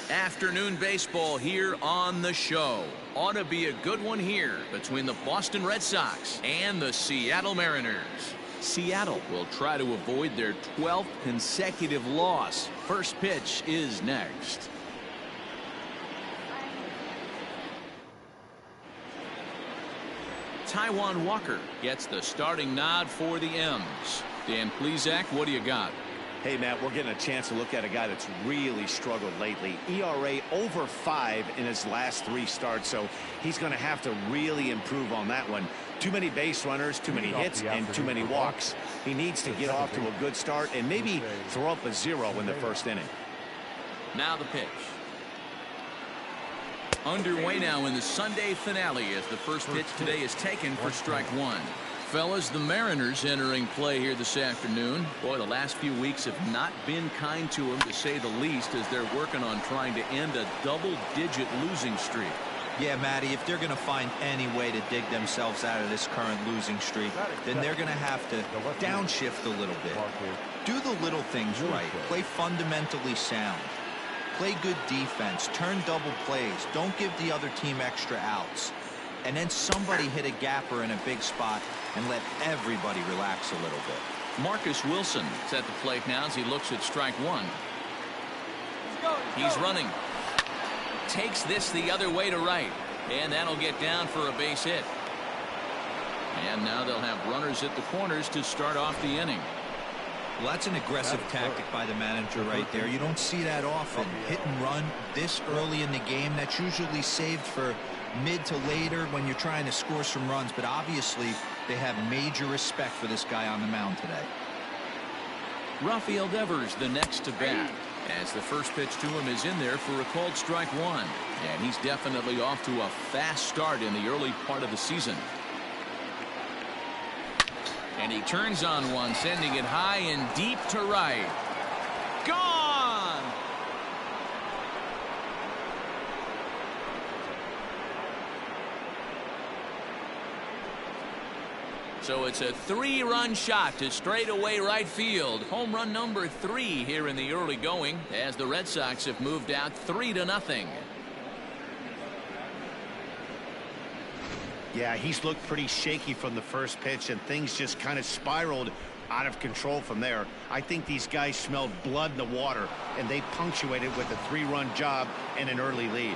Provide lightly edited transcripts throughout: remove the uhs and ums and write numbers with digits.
Afternoon baseball here on the show. Ought to be a good one here between the Boston Red Sox and the Seattle Mariners. Seattle will try to avoid their 12th consecutive loss. First pitch is next. Taijuan Walker gets the starting nod for the M's. Dan Plesac, what do you got? Hey, Matt, we're getting a chance to look at a guy that's really struggled lately. ERA over 5 in his last 3 starts, so he's going to have to really improve on that one. Too many base runners, too many hits, and too many walks. He needs to get off to a good start and maybe throw up a 0 in the first inning. Now the pitch. Underway now in the Sunday finale as the first pitch today is taken for strike 1. Fellas, the Mariners entering play here this afternoon. Boy, the last few weeks have not been kind to them, to say the least, as they're working on trying to end a double-digit losing streak. Yeah, Matty, if they're going to find any way to dig themselves out of this current losing streak, then they're going to have to downshift a little bit. Do the little things right. Play fundamentally sound. Play good defense. Turn double plays. Don't give the other team extra outs. And then somebody hit a gapper in a big spot and let everybody relax a little bit. Marcus Wilson is at the plate now as he looks at strike 1. He's running. Takes this the other way to right. And that'll get down for a base hit. And now they'll have runners at the corners to start off the inning. Well, that's an aggressive tactic by the manager right there. You don't see that often. Hit and run this early in the game. That's usually saved for mid to later when you're trying to score some runs, but obviously they have major respect for this guy on the mound today. Rafael Devers the next to bat, as the first pitch to him is in there for a called strike 1, and he's definitely off to a fast start in the early part of the season. And he turns on one, sending it high and deep to right. Gone! So it's a 3-run shot to straightaway right field. Home run number 3 here in the early going, as the Red Sox have moved out 3-0. Yeah, he's looked pretty shaky from the first pitch, and things just kind of spiraled out of control from there. I think these guys smelled blood in the water, and they punctuated with a 3-run job and an early lead.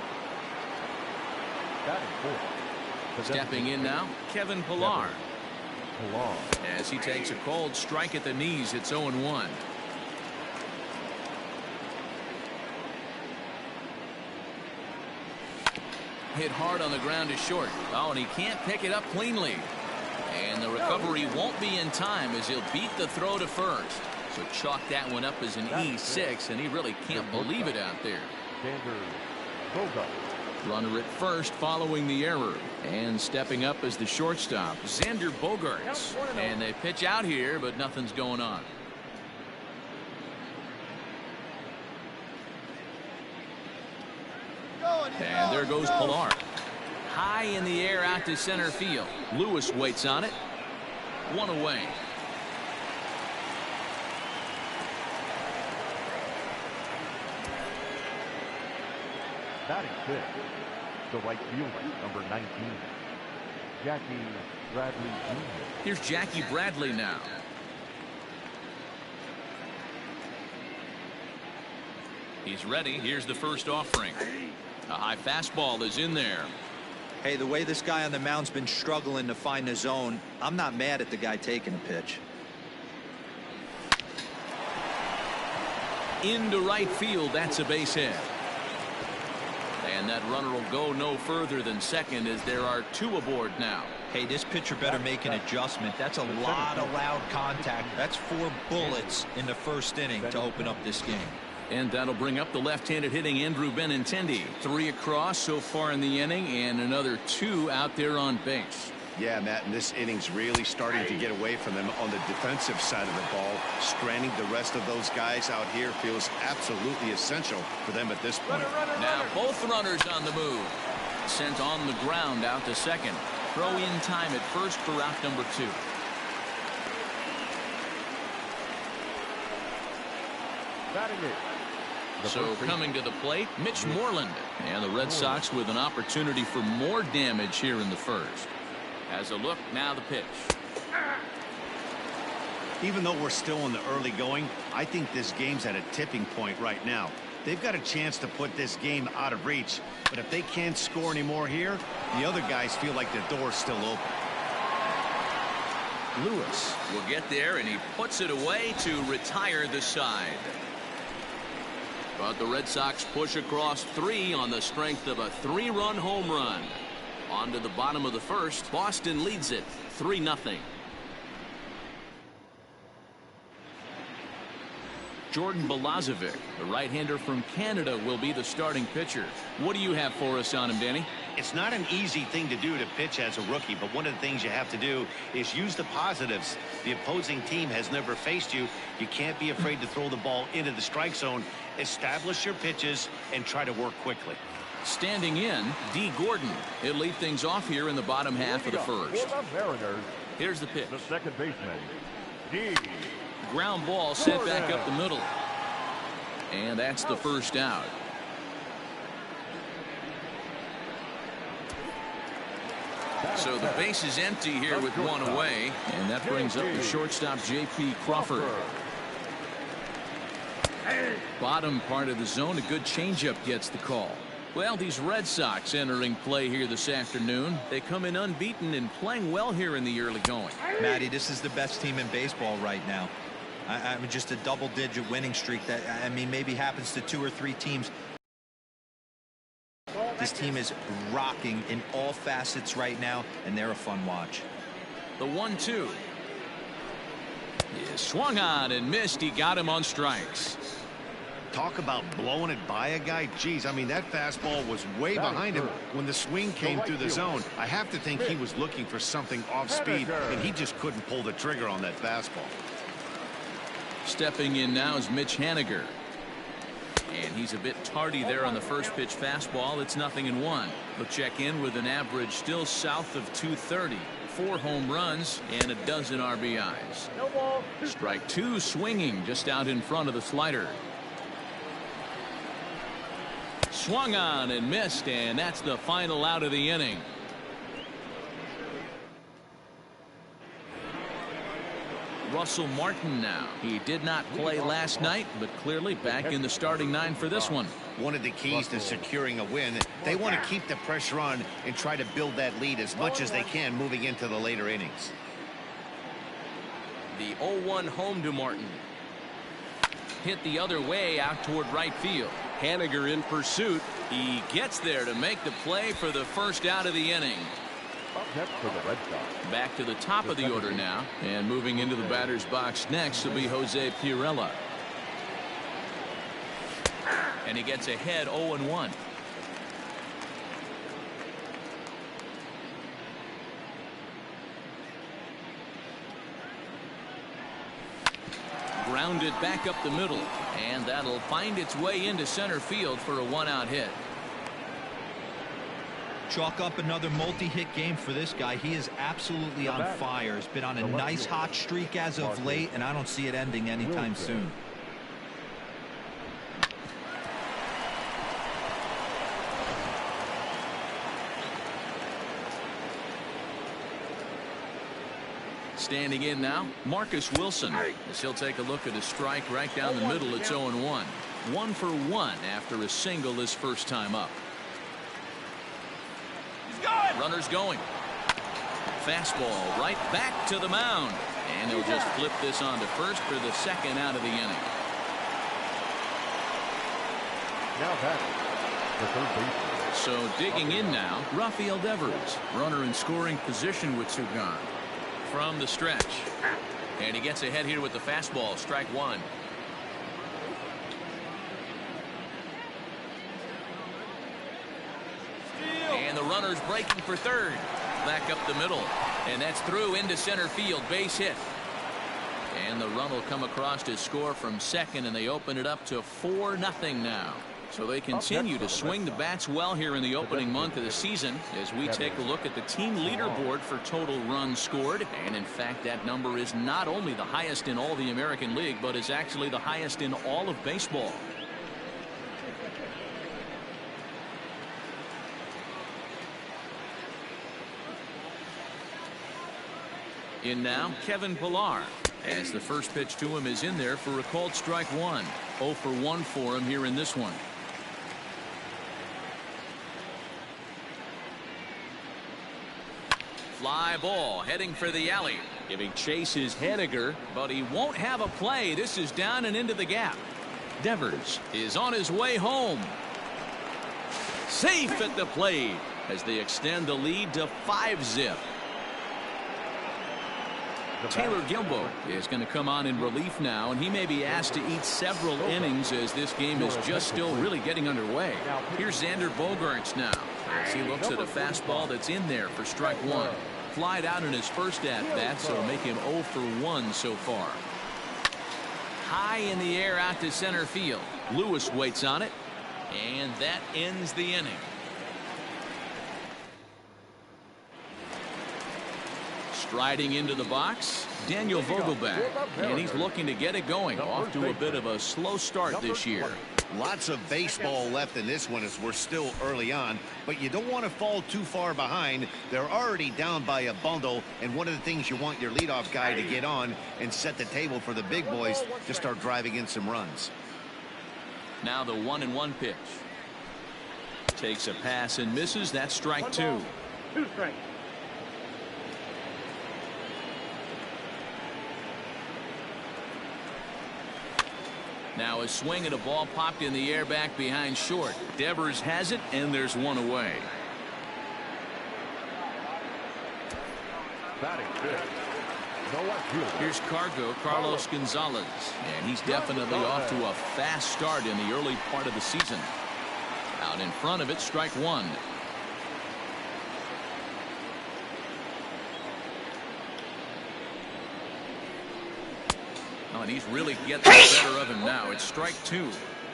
Stepping in now, Kevin Pillar. As he takes a cold strike at the knees, it's 0-1. Hit hard on the ground to short. Oh, and he can't pick it up cleanly. And the recovery won't be in time as he'll beat the throw to first. So chalk that one up as an E6, and he really can't believe it out there. Runner at first following the error, and stepping up as the shortstop, Xander Bogaerts. And they pitch out here, but nothing's going on. And there goes Pillar. High in the air out to center field. Lewis waits on it. 1 away. Batting fifth, the right fielder, number 19, Jackie Bradley Jr. Here's Jackie Bradley now. He's ready. Here's the first offering. A high fastball is in there. Hey, the way this guy on the mound's been struggling to find the zone, I'm not mad at the guy taking a pitch. Into right field, that's a base hit. And that runner will go no further than second as there are 2 aboard now. Hey, this pitcher better make an adjustment. That's a lot of loud contact. That's 4 bullets in the first inning to open up this game. And that'll bring up the left-handed hitting Andrew Benintendi. 3 across so far in the inning, and another 2 out there on base. Yeah, Matt, and this inning's really starting to get away from them on the defensive side of the ball. Stranding the rest of those guys out here feels absolutely essential for them at this point. Now both runners on the move. Sent on the ground out to second. Throw in time at first for route number 2. Batting it, So coming to the plate, Mitch Moreland. And the Red Sox with an opportunity for more damage here in the first. As a look, now the pitch. Even though we're still in the early going, I think this game's at a tipping point right now. They've got a chance to put this game out of reach, but if they can't score anymore here, the other guys feel like the door's still open. Lewis will get there, and he puts it away to retire the side. But the Red Sox push across 3 on the strength of a 3-run home run. On to the bottom of the first. Boston leads it 3-0. Jordan Balazovic, the right-hander from Canada, will be the starting pitcher. What do you have for us on him, Danny? It's not an easy thing to do to pitch as a rookie, but one of the things you have to do is use the positives. The opposing team has never faced you. You can't be afraid to throw the ball into the strike zone. Establish your pitches and try to work quickly. Standing in, D. Gordon. He'll lead things off here in the bottom half of the first. Here's the pitch. The second baseman, D. Ground ball sent back up the middle. And that's the first out. So the base is empty here with one away. And that brings up the shortstop, J.P. Crawford. Bottom part of the zone, a good changeup gets the call. Well, these Red Sox entering play here this afternoon. They come in unbeaten and playing well here in the early going. Matty, this is the best team in baseball right now. I mean, just a double-digit winning streak that, I mean, maybe happens to 2 or 3 teams. This team is rocking in all facets right now, and they're a fun watch. The 1-2 is swung on and missed. He got him on strikes. Talk about blowing it by a guy. Geez, I mean, that fastball was way behind him when the swing came through the zone. I have to think he was looking for something off speed, and he just couldn't pull the trigger on that fastball. Stepping in now is Mitch Haniger. And he's a bit tardy there on the first pitch fastball. It's 0-1. He'll check in with an average still south of 230. 4 home runs and a dozen RBIs. Strike 2 swinging just out in front of the slider. Swung on and missed, and that's the final out of the inning. Russell Martin now. He did not play last night, but clearly back in the starting 9 for this one. One of the keys to securing a win, they want to keep the pressure on and try to build that lead as much as they can moving into the later innings. The 0-1 home to Martin. Hit the other way out toward right field. Haniger in pursuit. He gets there to make the play for the first out of the inning. Back to the top of the order now, and moving into the batter's box next will be Jose Pirela. And he gets ahead 0-1. Grounded back up the middle, and that'll find its way into center field for a 1-out hit. Chalk up another multi-hit game for this guy. He is absolutely on fire. He's been on a nice hot streak as of late, and I don't see it ending anytime soon. Standing in now, Marcus Wilson, as he'll take a look at a strike right down the middle. It's 0-1. 1 for 1 after a single his first time up. Runners going. Fastball right back to the mound. And he'll just flip this on to first for the second out of the inning. Now back, the third baseman. So digging in now, Rafael Devers. Runner in scoring position with 2 gone. From the stretch. And he gets ahead here with the fastball. Strike 1. And the runner's breaking for third. Back up the middle. And that's through into center field. Base hit. And the run will come across to score from second, and they open it up to 4-0 now. So they continue to swing the bats well here in the opening month of the season as we take a look at the team leaderboard for total runs scored. And in fact, that number is not only the highest in all the American League, but is actually the highest in all of baseball. In now, Kevin Pillar, as the first pitch to him is in there for a called strike one. 0 for 1 for him here in this one. Fly ball heading for the alley. Giving chase is Hediger, but he won't have a play. This is down and into the gap. Devers is on his way home. Safe at the plate as they extend the lead to 5-zip. Taylor Gilbo is going to come on in relief now, and he may be asked to eat several innings as this game is just still really getting underway. Here's Xander Bogaerts now as he looks at a fastball that's in there for strike one. Flied out in his first at-bat, so make him 0 for 1 so far. High in the air out to center field. Lewis waits on it, and that ends the inning. Striding into the box, Daniel Vogelbach, and he's looking to get it going. Off to a bit of a slow start this year. Lots of baseball left in this one as we're still early on, but you don't want to fall too far behind. They're already down by a bundle, and one of the things you want your leadoff guy to get on and set the table for the big boys to start driving in some runs. Now the 1-1 pitch. Takes a pass and misses. That's strike two. 2 strikes. Now a swing and a ball popped in the air back behind short. Devers has it, and there's one away. Batting fifth. No left fielder. Here's Carlos Gonzalez, and he's definitely off to a fast start in the early part of the season. Out in front of it, strike one. Oh, and he's really getting the better of him now. It's strike two.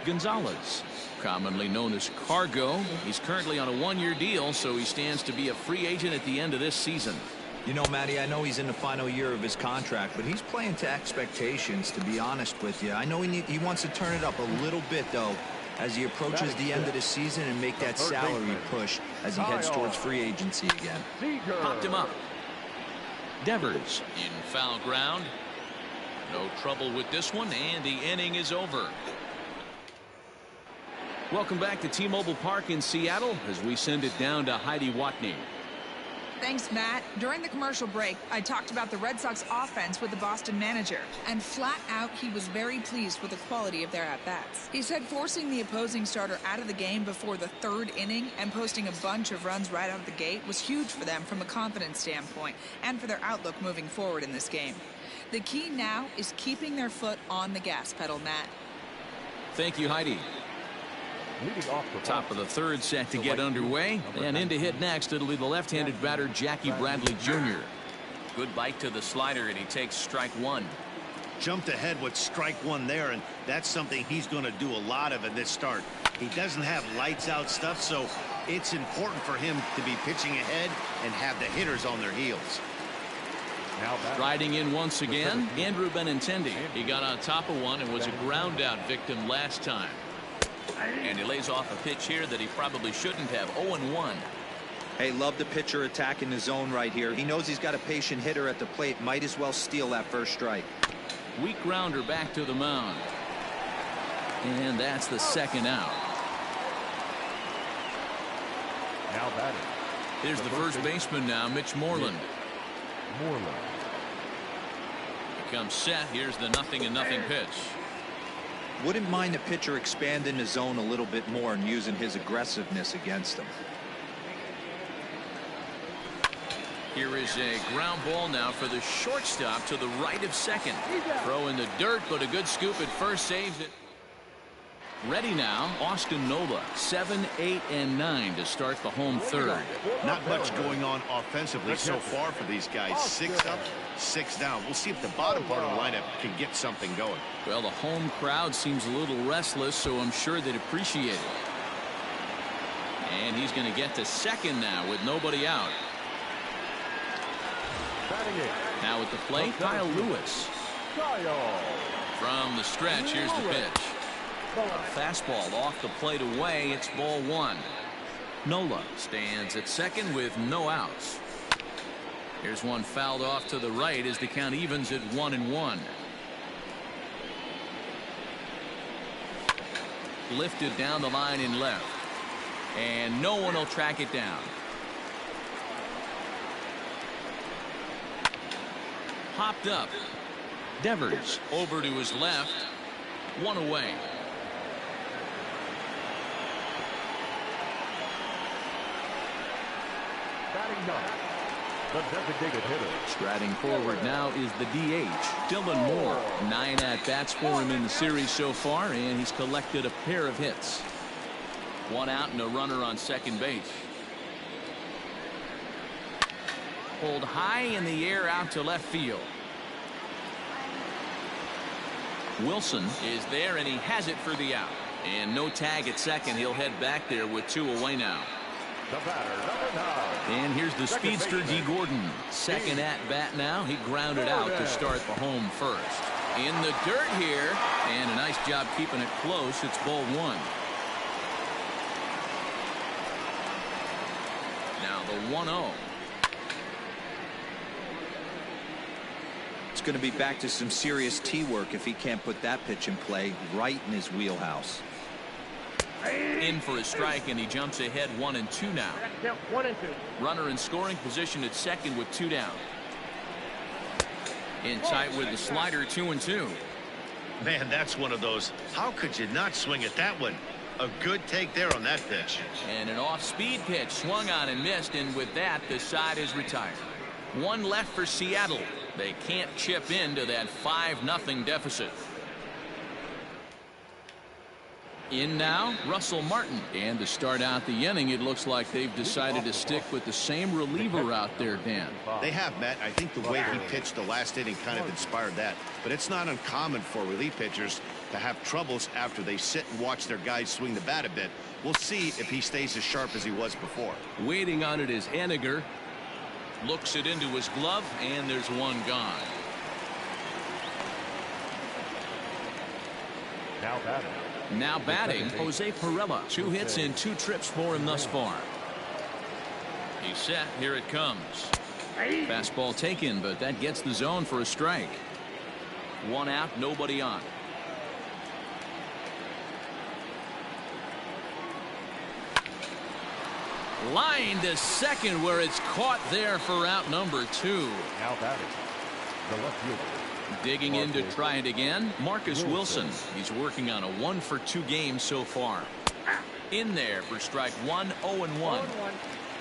Gonzalez, commonly known as Cargo. He's currently on a 1-year deal, so he stands to be a free agent at the end of this season. You know, Matty, I know he's in the final year of his contract, but he's playing to expectations, to be honest with you. I know he wants to turn it up a little bit, though, as he approaches the end of the season and make that salary push as he heads towards free agency again. Popped him up. Devers in foul ground. No trouble with this one, and the inning is over. Welcome back to T-Mobile Park in Seattle as we send it down to Heidi Watney. Thanks, Matt. During the commercial break, I talked about the Red Sox offense with the Boston manager, and flat out, he was very pleased with the quality of their at-bats. He said forcing the opposing starter out of the game before the 3rd inning and posting a bunch of runs right out of the gate was huge for them from a confidence standpoint and for their outlook moving forward in this game. The key now is keeping their foot on the gas pedal, Matt. Thank you, Heidi. Top of the 3rd set to get underway, and in to hit next it'll be the left-handed batter Jackie Bradley Jr. Good bite to the slider, and he takes strike one. Jumped ahead with strike one there, and that's something he's going to do a lot of in this start. He doesn't have lights out stuff, so it's important for him to be pitching ahead and have the hitters on their heels. Riding in once again, Andrew Benintendi. He got on top of one and was a ground out victim last time. And he lays off a pitch here that he probably shouldn't have. 0-1. Hey, love the pitcher attacking the zone right here. He knows he's got a patient hitter at the plate. Might as well steal that first strike. Weak grounder back to the mound. And that's the 2nd out. Now batting. Here's the first baseman now, Mitch Moreland. He comes set. Here's the 0-0 pitch. Wouldn't mind the pitcher expanding the zone a little bit more and using his aggressiveness against him. Here is a ground ball now for the shortstop to the right of second. Throw in the dirt, but a good scoop at first saves it. Ready now, Austin Nola, 7, 8, and 9 to start the home 3rd. Not much going on offensively so far for these guys. 6 up, 6 down. We'll see if the bottom part of the lineup can get something going. Well, the home crowd seems a little restless, so I'm sure they'd appreciate it. And he's going to get to second now with nobody out. Now at the plate, Kyle Lewis. From the stretch, here's the pitch. Fastball off the plate away. It's ball one. Nola stands at second with no outs. Here's one fouled off to the right as the count evens at 1-1. Lifted down the line in left. And no one will track it down. Popped up. Devers over to his left. One away. Batting ninth, the designated hitter. Striding forward now is the DH, Dylan Moore. 9 at-bats for him in the series so far, and he's collected a pair of hits. One out and a runner on second base. Pulled high in the air out to left field. Wilson is there, and he has it for the out. And no tag at second. He'll head back there with 2 away now. The batter, number 9. And here's the speedster, D. Gordon. Second at bat now. He grounded out to start the home first. In the dirt here, and a nice job keeping it close. It's ball one. Now the 1-0. It's going to be back to some serious tee work if he can't put that pitch in play right in his wheelhouse. In for a strike, and he jumps ahead 1-2 now. 1-2. Runner in scoring position at second with 2 down. In tight with the slider, 2-2. Man, that's one of those. How could you not swing at that one? A good take there on that pitch. And an off-speed pitch swung on and missed, and with that, the side is retired. One left for Seattle. They can't chip into that 5-0 deficit. In now, Russell Martin. And to start out the inning, it looks like they've decided to stick with the same reliever out there, Dan. They have, Matt. I think the way he pitched the last inning kind of inspired that. But it's not uncommon for relief pitchers to have troubles after they sit and watch their guys swing the bat a bit. We'll see if he stays as sharp as he was before. Waiting on it is Haniger. Looks it into his glove, and there's one gone. Now batting, Jose Pirela. 2 hits and 2 trips for him thus far. He's set. Here it comes. Fastball taken, but that gets the zone for a strike. 1 out, nobody on. Line to second, where it's caught there for out number 2. Now batting, the left fielder. Digging in to try it again, Marcus Wilson. He's working on a 1-for-2 game so far. In there for strike 1, 0-1.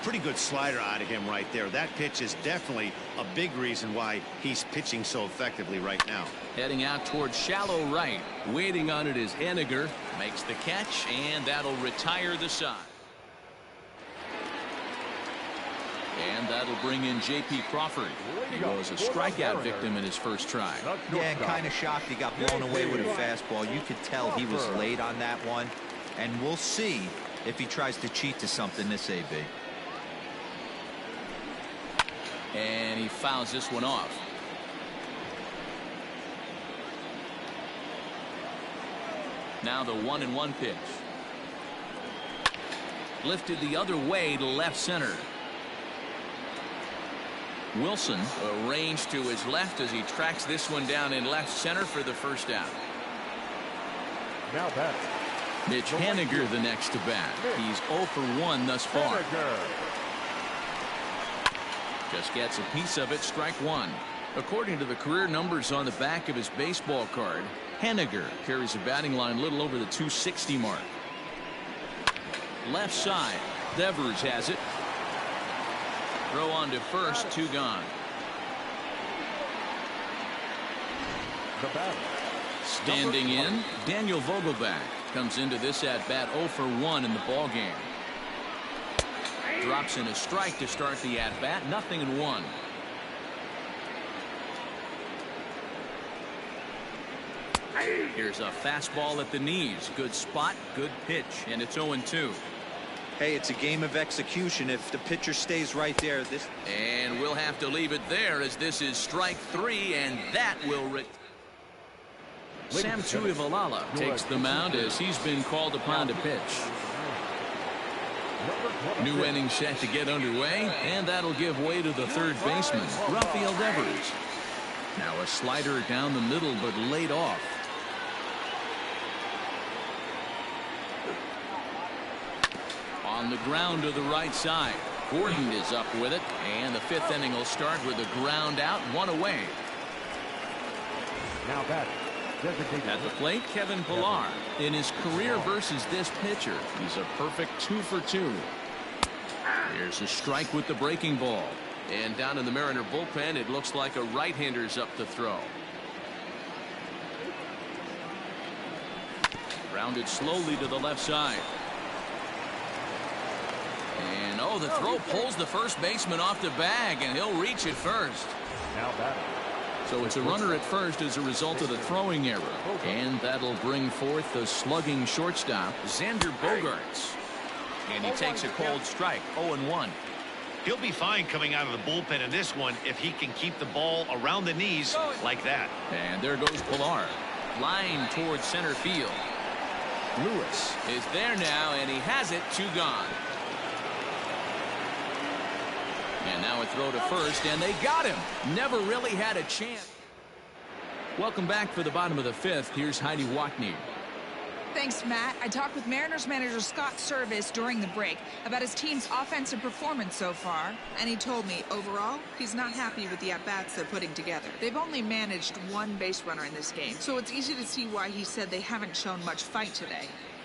Pretty good slider out of him right there. That pitch is definitely a big reason why he's pitching so effectively right now. Heading out towards shallow right. Waiting on it is Haniger. Makes the catch, and that'll retire the side. And that'll bring in J.P. Crawford. He was a strikeout victim in his first try. Yeah, kind of shocked he got blown away with a fastball. You could tell he was late on that one. And we'll see if he tries to cheat to something this AB. And he fouls this one off. Now the 1-1 pitch. Lifted the other way to left center. Wilson arranged to his left as he tracks this one down in left center for the first out. Now batting, Mitch Haniger the next to bat. He's 0 for 1 thus far. Just gets a piece of it, strike 1. According to the career numbers on the back of his baseball card, Haniger carries a batting line a little over the 260 mark. Left side, Devers has it. Throw on to first, 2 gone. the batter. Standing in, Daniel Vogelback comes into this at bat 0 for 1 in the ball game. Drops in a strike to start the at bat, 0-1. Here's a fastball at the knees. Good spot, good pitch, and it's 0-2. Hey, it's a game of execution. If the pitcher stays right there, this. And we'll have to leave it there as this is strike 3, and that will Sam Tuivalala takes the mound as he's been called upon to pitch. New inning set to get underway, and that'll give way to the third baseman, Rafael Devers. Now a slider down the middle, but laid off. On the ground to the right side. Gordon is up with it, and the fifth inning will start with a ground out, one away. Now batting. At the plate, Kevin Pillar. In his career versus this pitcher, he's a perfect 2 for 2. Here's a strike with the breaking ball. And down in the Mariner bullpen, it looks like a right-hander's up to throw. Grounded slowly to the left side. And oh, the throw pulls the first baseman off the bag, and he'll reach it first. Now batting. So it's a runner at first as a result of the throwing error. And that'll bring forth the slugging shortstop, Xander Bogaerts. And he takes a cold strike, 0-1. He'll be fine coming out of the bullpen in this one if he can keep the ball around the knees like that. And there goes Pillar. Line towards center field. Lewis is there now, and he has it, 2 gone. And now a throw to first, and they got him. Never really had a chance. Welcome back for the bottom of the 5th. Here's Heidi Watney. Thanks, Matt. I talked with Mariners manager Scott Service during the break about his team's offensive performance so far, and he told me overall he's not happy with the at-bats they're putting together. They've only managed 1 base runner in this game, so it's easy to see why he said they haven't shown much fight today.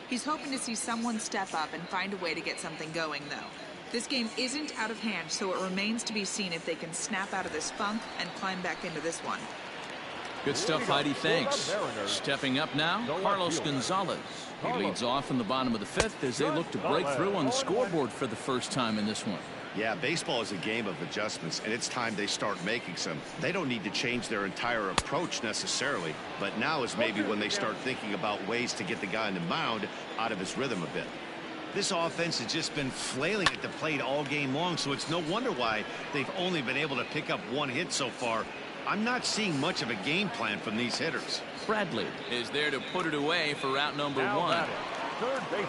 He's hoping to see someone step up and find a way to get something going, though. This game isn't out of hand, so it remains to be seen if they can snap out of this funk and climb back into this one. Good stuff, Heidi. Thanks. Stepping up now, Carlos Gonzalez. He leads off in the bottom of the 5th as they look to break through on the scoreboard for the first time in this one. Yeah, baseball is a game of adjustments, and it's time they start making some. They don't need to change their entire approach necessarily, but now is maybe when they start thinking about ways to get the guy on the mound out of his rhythm a bit. This offense has just been flailing at the plate all game long, so it's no wonder why they've only been able to pick up 1 hit so far. I'm not seeing much of a game plan from these hitters. Bradley is there to put it away for out number 1. Third baseman.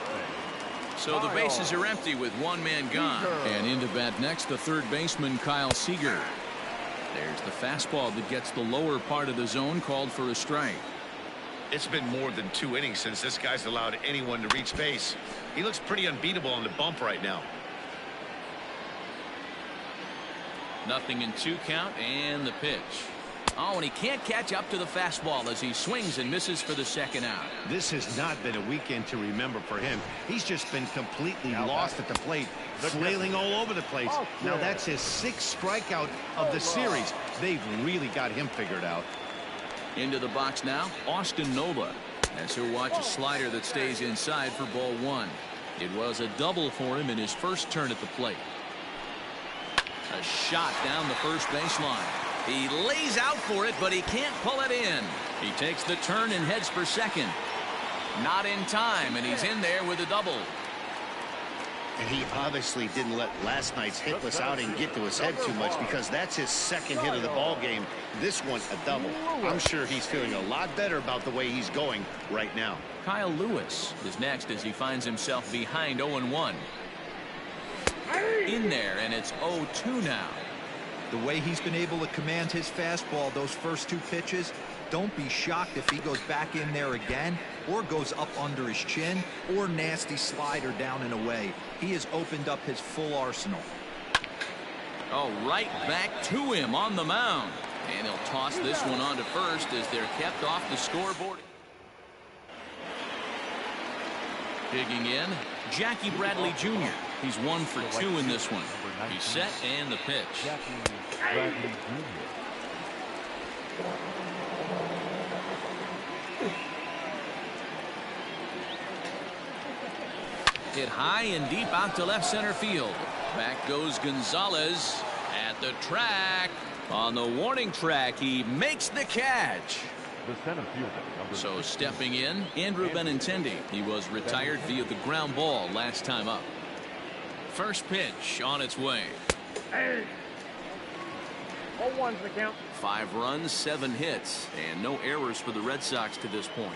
So the bases are empty with 1 man gone. And into bat next, the third baseman, Kyle Seager. There's the fastball that gets the lower part of the zone, called for a strike. It's been more than 2 innings since this guy's allowed anyone to reach base. He looks pretty unbeatable on the bump right now. Nothing in 2 count, and the pitch. Oh, and he can't catch up to the fastball as he swings and misses for the second out. This has not been a weekend to remember for him. He's just been completely lost at the plate, flailing all over the place. Now that's his 6th strikeout of the series. They've really got him figured out. Into the box now, Austin Nola, as he'll watch a slider that stays inside for ball 1. It was a double for him in his first turn at the plate. A shot down the first baseline. He lays out for it, but he can't pull it in. He takes the turn and heads for second. Not in time, and he's in there with a double. And he obviously didn't let last night's hitless outing get to his head too much, because that's his 2nd hit of the ball game. This one a double. I'm sure he's feeling a lot better about the way he's going right now. Kyle Lewis is next as he finds himself behind 0-1. In there, and it's 0-2 now. The way he's been able to command his fastball those first 2 pitches, don't be shocked if he goes back in there again, or goes up under his chin, or nasty slider down and away. He has opened up his full arsenal. Oh, right back to him on the mound. And he'll toss this one on to first as they're kept off the scoreboard. Digging in, Jackie Bradley Jr. He's 1 for 2 in this one. He's set, and the pitch. Bradley Jr. Hit high and deep out to left center field. Back goes Gonzalez at the track. On the warning track, he makes the catch. The center fielder, So stepping in, Andrew Benintendi. He was retired via the ground ball last time up. First pitch on its way. 0-1's the count. 5 runs, 7 hits, and no errors for the Red Sox to this point.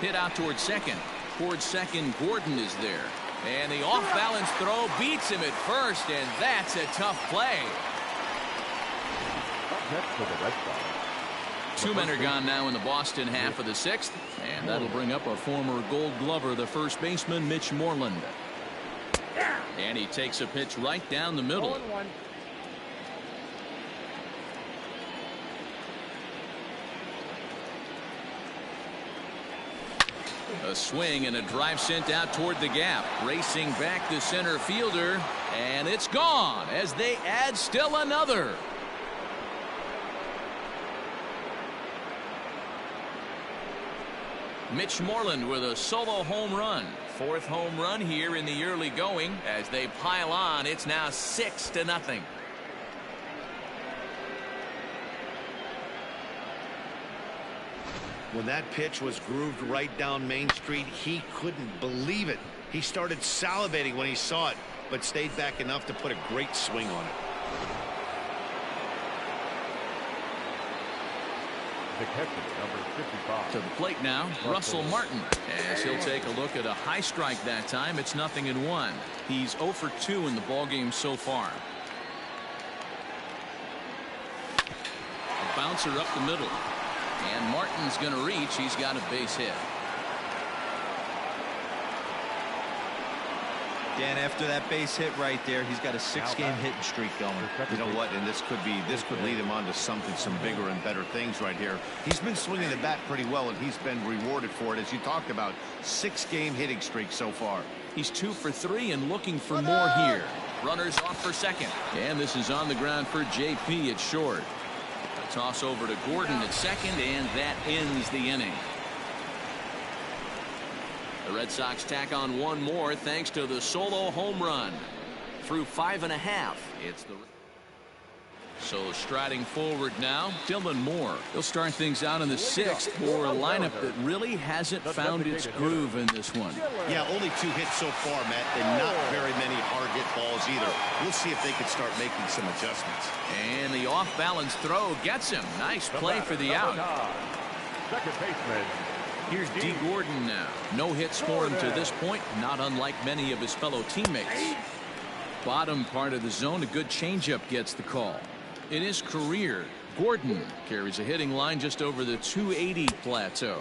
Hit out towards second. Towards second, Gordon is there. And the off-balance throw beats him at first, and that's a tough play. Next for the Red Sox. 2 men are gone now in the Boston half of the 6th, and that'll bring up a former Gold Glover, the first baseman, Mitch Moreland. And he takes a pitch right down the middle. 0-1. A swing and a drive sent out toward the gap. Racing back the center fielder, and it's gone as they add still another. Mitch Moreland with a solo home run. 4th home run here in the early going. As they pile on, it's now 6-0. When that pitch was grooved right down Main Street, he couldn't believe it. He started salivating when he saw it, but stayed back enough to put a great swing on it. The catcher, number 55. To the plate now, Russell Martin, as he'll take a look at a high strike that time. It's 0-1. He's 0 for 2 in the ballgame so far. A bouncer up the middle, and Martin's going to reach. He's got a base hit. Dan, after that base hit right there, he's got a 6-game hitting streak going. You know what? And this could lead him on to some bigger and better things right here. He's been swinging the bat pretty well, and he's been rewarded for it, as you talked about. 6-game hitting streak so far. He's 2 for 3 and looking for more here. Runners off for second, and this is on the ground for JP at short. A toss over to Gordon at second, and that ends the inning. The Red Sox tack on one more thanks to the solo home run. Through 5 1/2, it's the... So striding forward now, Dylan Moore. He'll start things out in the 6th for a lineup that really hasn't found its groove in this one. Yeah, only 2 hits so far, Matt, and not very many hard hit balls either. We'll see if they can start making some adjustments. And the off-balance throw gets him. Nice play for the out. Second baseman. Here's D. Gordon now. No hits for him to this point, not unlike many of his fellow teammates. Bottom part of the zone, a good changeup gets the call. In his career, Gordon carries a hitting line just over the 280 plateau.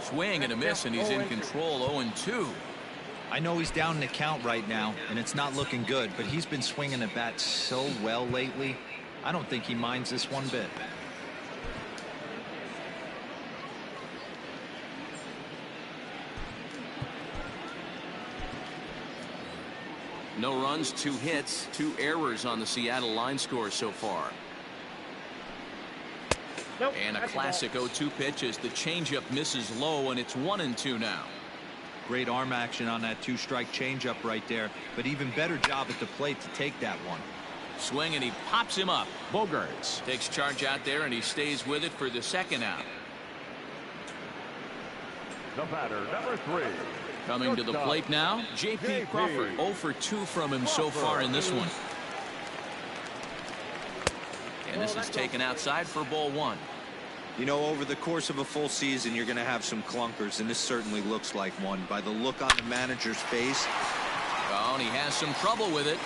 Swing and a miss, and he's in control. 0-2. I know he's down in the count right now, and it's not looking good, but he's been swinging the bat so well lately. I don't think he minds this one bit. No runs, 2 hits, 2 errors on the Seattle line score so far. And a classic 0-2 pitch as the changeup misses low, and it's 1-2 now. Great arm action on that 2-strike changeup right there, but even better job at the plate to take that one. Swing, and he pops him up. Bogarts takes charge out there, and he stays with it for the 2nd out. The batter, number 3. Coming to the plate now, J.P. Crawford. 0 for 2 from him so far in this one. And this is taken outside for ball 1. You know, over the course of a full season, you're going to have some clunkers, and this certainly looks like one. By the look on the manager's face. Oh, and he has some trouble with it.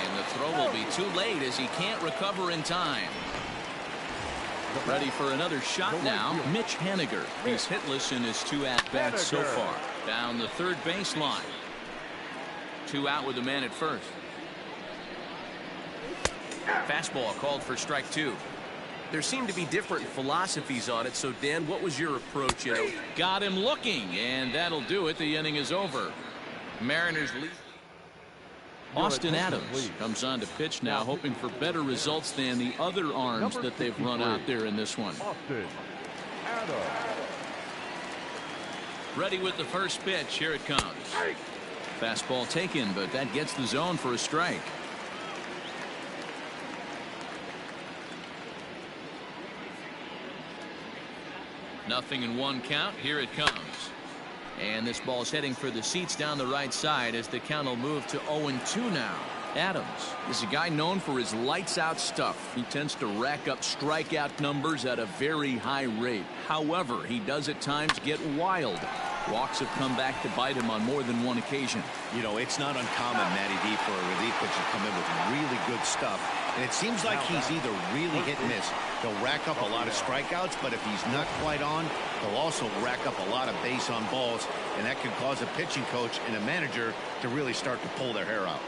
And the throw will be too late as he can't recover in time. Ready for another shot now, Mitch Haniger. He's hitless in his 2 at-bats so far. Down the third baseline. 2 out with a man at first. Fastball called for strike 2. There seem to be different philosophies on it. So, Dan, what was your approach? You know, got him looking, and that'll do it. The inning is over. Mariners lead. Austin Adams comes on to pitch now, hoping for better results than the other arms that they've run out there in this one. Austin Adams. Ready with the first pitch. Here it comes. Fastball taken, but that gets the zone for a strike. Nothing in 1 count. Here it comes. And this ball's heading for the seats down the right side as the count will move to 0-2 now. Adams is a guy known for his lights-out stuff. He tends to rack up strikeout numbers at a very high rate. However, he does at times get wild. Walks have come back to bite him on more than one occasion. You know, it's not uncommon, Matty D, for a relief pitcher to come in with really good stuff. And it seems like he's either really hit and miss. He'll rack up a lot of strikeouts, but if he's not quite on, he'll also rack up a lot of base on balls. And that can cause a pitching coach and a manager to really start to pull their hair out.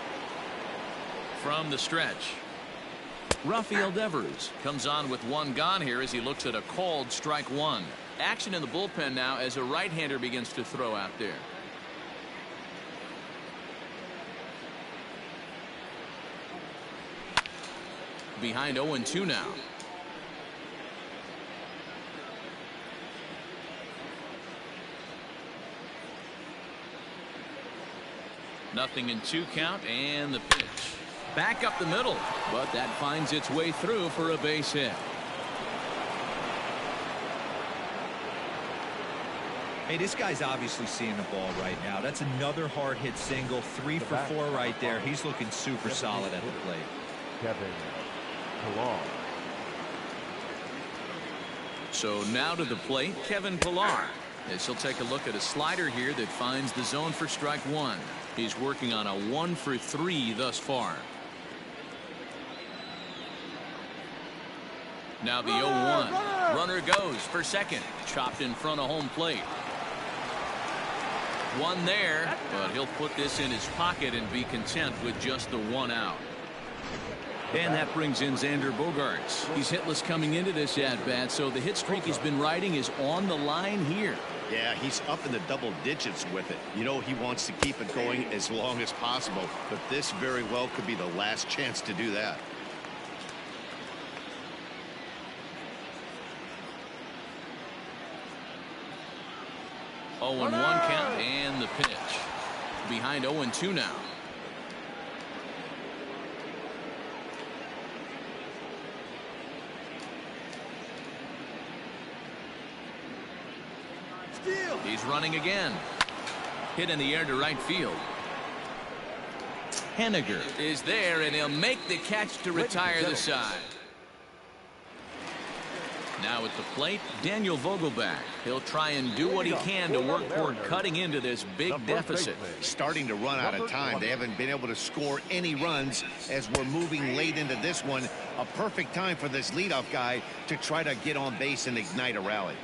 From the stretch, Rafael Devers comes on with one gone here as he looks at a called strike one. Action in the bullpen now as a right-hander begins to throw out there. Behind 0-2 now. Nothing in 2 count and the pitch. Back up the middle, but that finds its way through for a base hit. Hey, this guy's obviously seeing the ball right now. That's another hard hit single. 3 for 4 right there. He's looking super solid at the plate. Kevin Pillar. So now to the plate, Kevin Pillar. As he'll take a look at a slider here that finds the zone for strike one. He's working on a 1 for 3 thus far. Now the 0-1. Runner goes for second. Chopped in front of home plate. One there, but he'll put this in his pocket and be content with just the 1 out. And that brings in Xander Bogaerts. He's hitless coming into this at-bat, so the hit streak he's been riding is on the line here. Yeah, he's up in the double digits with it. You know, he wants to keep it going as long as possible, but this very well could be the last chance to do that. Oh, 0-1 count and the pitch. Behind 0-2 now. He's running again. Hit in the air to right field. Henniger is there, and he'll make the catch to retire the side. Now at the plate, Daniel Vogelbach. He'll try and do what he can to work toward cutting into this big deficit. Starting to run out of time. They haven't been able to score any runs as we're moving late into this one. A perfect time for this leadoff guy to try to get on base and ignite a rally.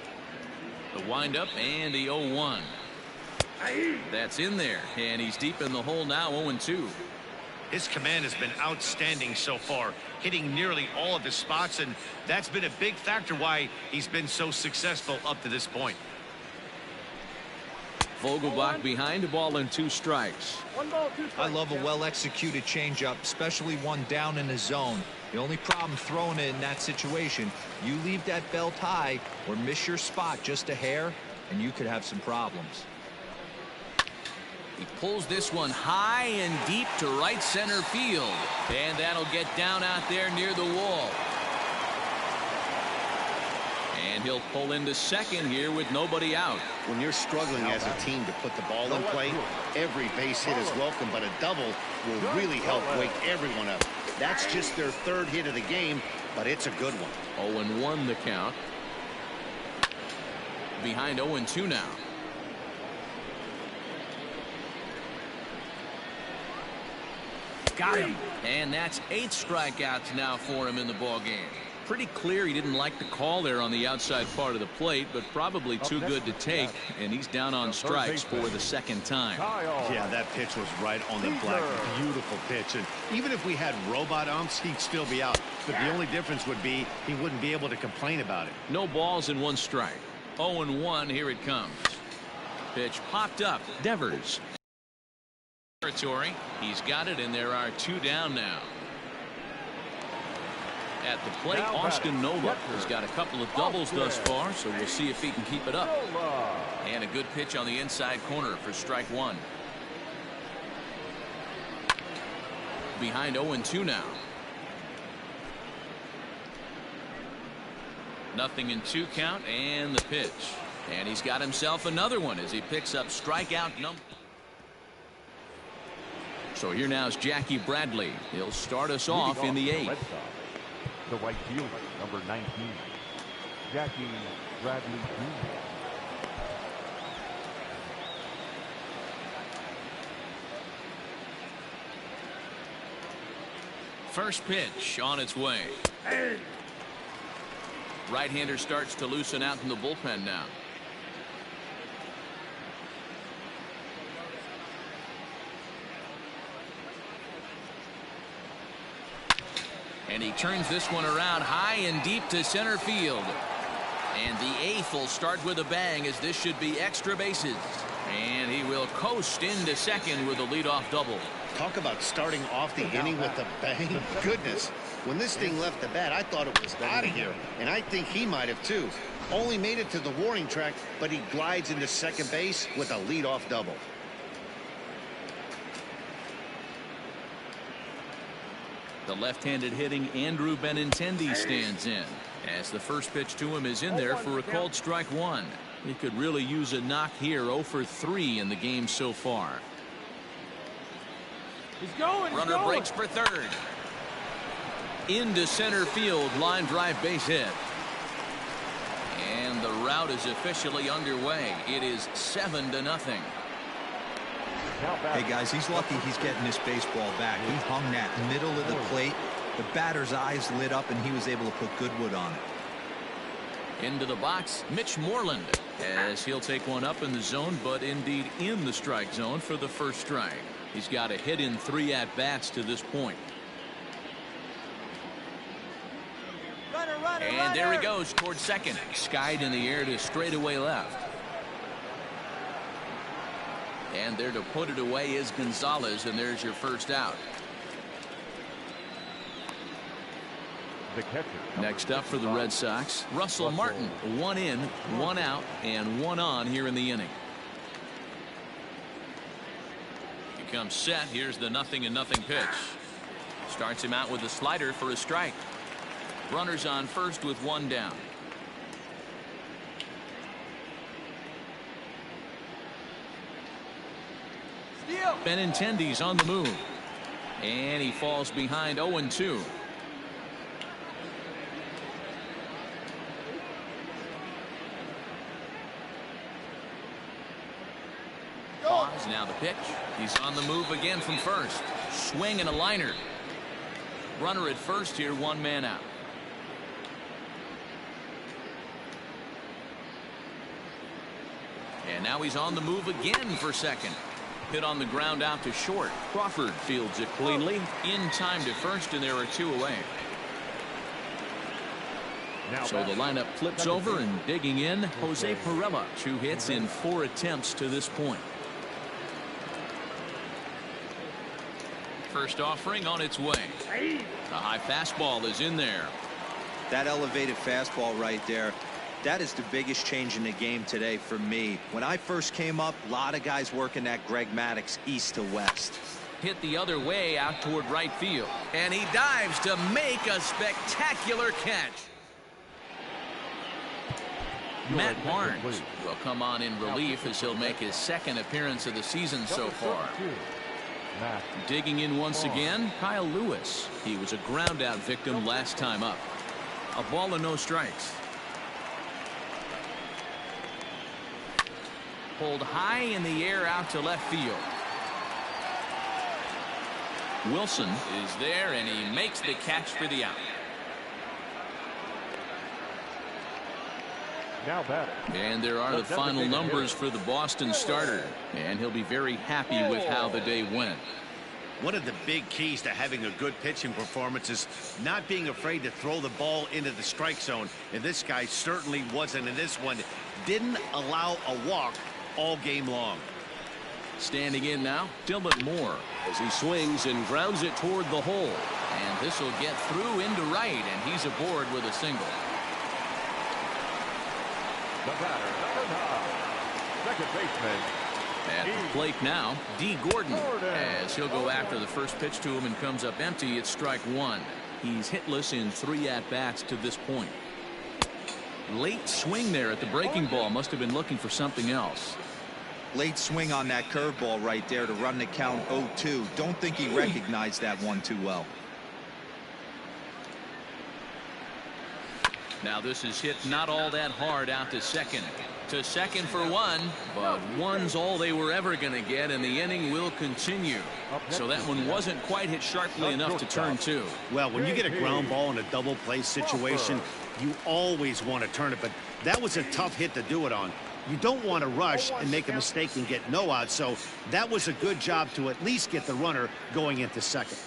The windup and the 0-1. That's in there, and he's deep in the hole now, 0-2. His command has been outstanding so far, hitting nearly all of his spots, and that's been a big factor why he's been so successful up to this point. Vogelbach behind, a ball and 2 strikes. I love a well-executed changeup, especially one down in the zone. The only problem throwing it in that situation, you leave that belt high or miss your spot just a hair, and you could have some problems. He pulls this one high and deep to right center field, and that'll get down out there near the wall. And he'll pull into second here with nobody out. When you're struggling as a team to put the ball in play, every base hit is welcome, but a double will really help wake everyone up. That's just their 3rd hit of the game, but it's a good one. 0-1 the count. Behind 0-2 now. Got him. And that's 8 strikeouts now for him in the ball game. Pretty clear he didn't like the call there on the outside part of the plate, but probably too good to take, and he's down on strikes for the 2nd time. Yeah, that pitch was right on the black. Beautiful pitch. And even if we had robot umps, he'd still be out. But the only difference would be he wouldn't be able to complain about it. No balls and 1 strike. 0-1, here it comes. Pitch popped up. Devers. Territory. He's got it, and there are 2 down now. At the plate, Austin Nola has got a couple of doubles thus far, so we'll see if he can keep it up. And a good pitch on the inside corner for strike 1. Behind 0-2 now. Nothing in 2 count and the pitch. And he's got himself another one as he picks up strikeout number. So here now is Jackie Bradley. He'll start us off in the 8th. The right fielder, number 19, Jackie Bradley Jr. First pitch on its way. Right-hander starts to loosen out in the bullpen now. And he turns this one around high and deep to center field. And the 8th will start with a bang as this should be extra bases. And he will coast into second with a leadoff double. Talk about starting off the inning with a bang. Goodness, when this thing left the bat, I thought it was out of here. And I think he might have too. Only made it to the warning track, but he glides into second base with a leadoff double. The left-handed hitting Andrew Benintendi stands in as the first pitch to him is in there for a called strike one. He could really use a knock here. 0 for 3 in the game so far. Runner breaks for third. Into center field, line drive base hit. And the route is officially underway. It is 7-0. Hey guys, he's lucky he's getting this baseball back. He hung that middle of the plate. The batter's eyes lit up and he was able to put good wood on it. Into the box, Mitch Moreland, as he'll take one up in the zone, but indeed in the strike zone for the first strike. He's got a hit in 3 at-bats to this point. And there he goes towards second. Skied in the air to straightaway left. And there to put it away is Gonzalez, and there's your first out. The catcher. Next up for the Red Sox, Russell Martin. 1 in, 1 out, and 1 on here in the inning. He comes set. Here's the 0-0 pitch. Starts him out with a slider for a strike. Runners on first with 1 down. Benintendi's on the move. And he falls behind 0-2. Pause, now the pitch. He's on the move again from first. Swing and a liner. Runner at first here, 1 man out. And now he's on the move again for second. Hit on the ground out to short. Crawford fields it cleanly. In time to first, and there are 2 away. So the lineup flips over, and digging in, Jose Pirela. 2 hits in 4 attempts to this point. First offering on its way. The high fastball is in there. That elevated fastball right there. That is the biggest change in the game today for me. When I first came up, a lot of guys working that Greg Maddux east to west. Hit the other way out toward right field. And he dives to make a spectacular catch. Matt Barnes will come on in relief as he'll make his 2nd appearance of the season so far. Digging in once again, Kyle Lewis. He was a ground out victim last time up. A ball and no strikes. Pulled high in the air out to left field. Wilson is there, and he makes the catch for the out. Now batter. And there are the final numbers for the Boston starter, and he'll be very happy with how the day went. One of the big keys to having a good pitching performance is not being afraid to throw the ball into the strike zone. And this guy certainly wasn't in this one. Didn't allow a walk all game long. Standing in now, Dylan Moore, as he swings and grounds it toward the hole. And this will get through into right, and he's aboard with a single. The batter, number 9, second baseman. At the plate now, D. Gordon, as he'll go after the first pitch to him and comes up empty. It's strike 1. He's hitless in 3 at-bats to this point. Late swing there at the breaking ball. Must have been looking for something else. Late swing on that curveball right there to run the count 0-2. Don't think he recognized that one too well. Now this is hit not all that hard out to second. To second for one, but one's all they were ever going to get, and the inning will continue. So that one wasn't quite hit sharply enough to turn two. Well, when you get a ground ball in a double play situation, you always want to turn it, but that was a tough hit to do it on. You don't want to rush and make a mistake and get no out, so that was a good job to at least get the runner going into second.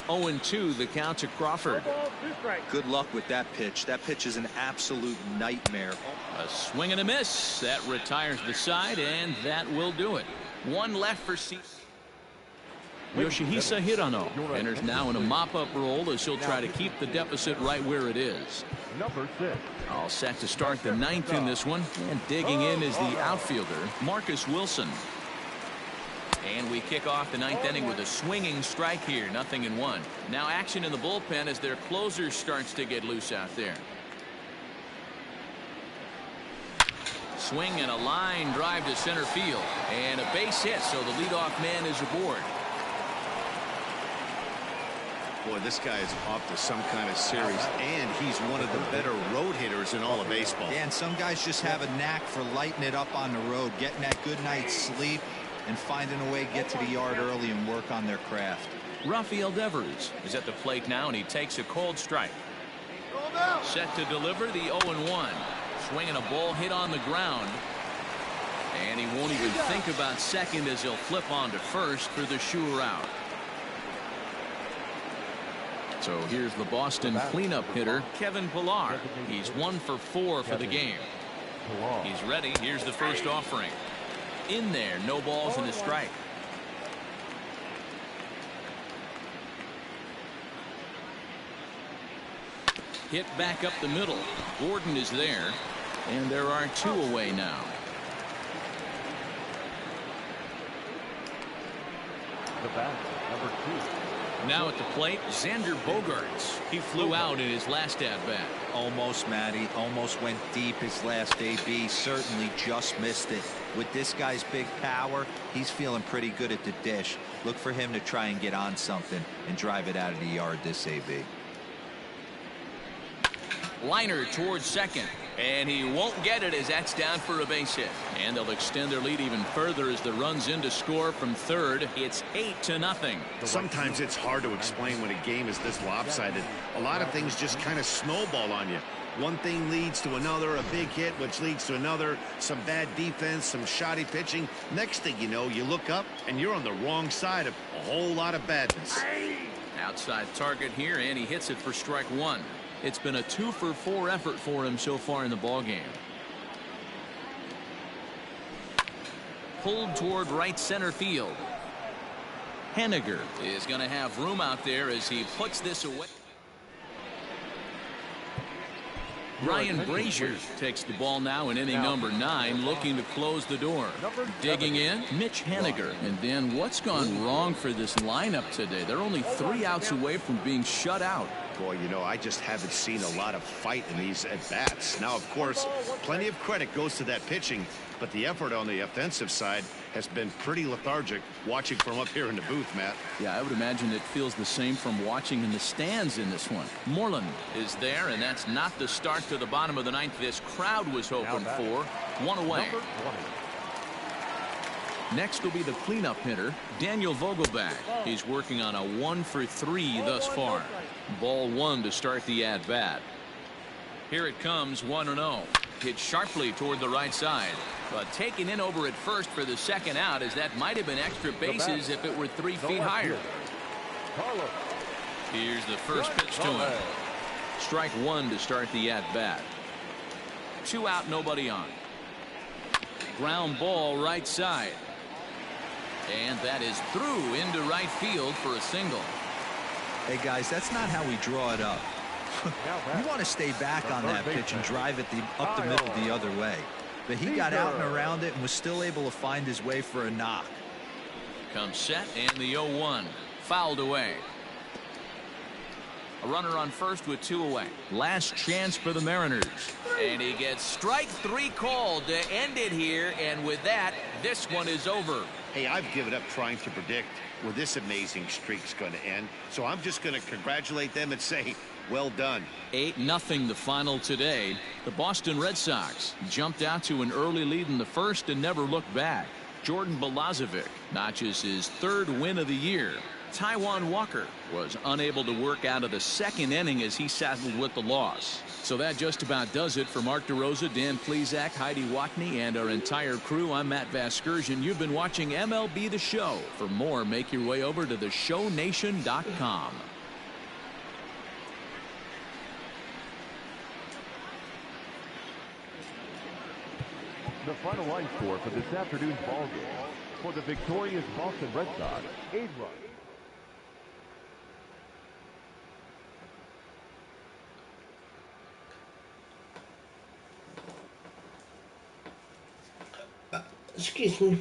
0-2 the count to Crawford. Good luck with that pitch. That pitch is an absolute nightmare. A swing and a miss. That retires the side, and that will do it. One left for Yoshihisa Hirano enters now in a mop-up role as he'll try to keep the deficit right where it is. Number 6. All set to start the ninth in this one, and digging in is the outfielder Marcus Wilson. And we kick off the ninth inning with a swinging strike here. 0-1. Now action in the bullpen as their closer starts to get loose out there. Swing and a line drive to center field. And a base hit, so the leadoff man is aboard. Boy, this guy is off to some kind of series, and he's one of the better road hitters in all of baseball. Yeah, and some guys just have a knack for lighting it up on the road, getting that good night's sleep, and finding a way to get to the yard early and work on their craft. Rafael Devers is at the plate now, and he takes a cold strike. Set to deliver the 0-1. Swinging a ball hit on the ground. And he won't even think about second as he'll flip on to first for the sure out. So here's the Boston cleanup hitter, Kevin Pillar. He's 1 for 4 for the game. He's ready. Here's the first offering. In there, no balls and a strike. Hit back up the middle. Gordon is there, and there are 2 away now. The bat, number 2. Now at the plate, Xander Bogaerts. He flew out in his last at-bat. Almost, Matty. Almost went deep his last AB. Certainly just missed it. With this guy's big power, he's feeling pretty good at the dish. Look for him to try and get on something and drive it out of the yard this AB. Liner towards second, and he won't get it as that's down for a base hit. And they'll extend their lead even further as the run's in to score from third. It's 8-0. Sometimes it's hard to explain when a game is this lopsided. A lot of things just kind of snowball on you. One thing leads to another, a big hit, which leads to another, some bad defense, some shoddy pitching. Next thing you know, you look up and you're on the wrong side of a whole lot of badness. Outside target here, and he hits it for strike 1. It's been a 2 for 4 effort for him so far in the ballgame. Pulled toward right center field. Henniger is going to have room out there as he puts this away. Ryan Brazier takes the ball now in inning number 9, looking to close the door. Digging in, Mitch Henniger. And then what's gone wrong for this lineup today? They're only 3 outs away from being shut out. Boy, you know, I just haven't seen a lot of fight in these at-bats. Now, of course, plenty of credit goes to that pitching, but the effort on the offensive side has been pretty lethargic watching from up here in the booth, Matt. Yeah, I would imagine it feels the same from watching in the stands in this one. Moreland is there, and that's not the start to the bottom of the ninth this crowd was hoping for. 1 away. Next will be the cleanup hitter, Daniel Vogelbach. He's working on a 1 for 3 thus far. Ball 1 to start the at-bat. Here it comes, 1-0. Hit sharply toward the right side, but taken in over at first for the second out, as that might have been extra bases if it were 3 feet higher. Here's the first pitch to him. Strike 1 to start the at-bat. 2 out, nobody on. Ground ball right side. And that is through into right field for a single. Hey, guys, that's not how we draw it up. You want to stay back on that pitch and drive it up the middle the other way. But he got out and around it and was still able to find his way for a knock. Comes set, and the 0-1 fouled away. A runner on first with 2 away. Last chance for the Mariners. And he gets strike 3 called to end it here. And with that, this one is over. Hey, I've given up trying to predict where this amazing streak's going to end. So I'm just going to congratulate them and say, well done. 8-0 the final today. The Boston Red Sox jumped out to an early lead in the first and never looked back. Jordan Balazovic notches his 3rd win of the year. Taijuan Walker was unable to work out of the 2nd inning as he saddled with the loss. So that just about does it for Mark DeRosa, Dan Plesac, Heidi Watney, and our entire crew. I'm Matt Vasgersian. You've been watching MLB The Show. For more, make your way over to theshownation.com. The final line score for this afternoon's ball game. For the victorious Boston Red Sox, 8 runs. Excuse me.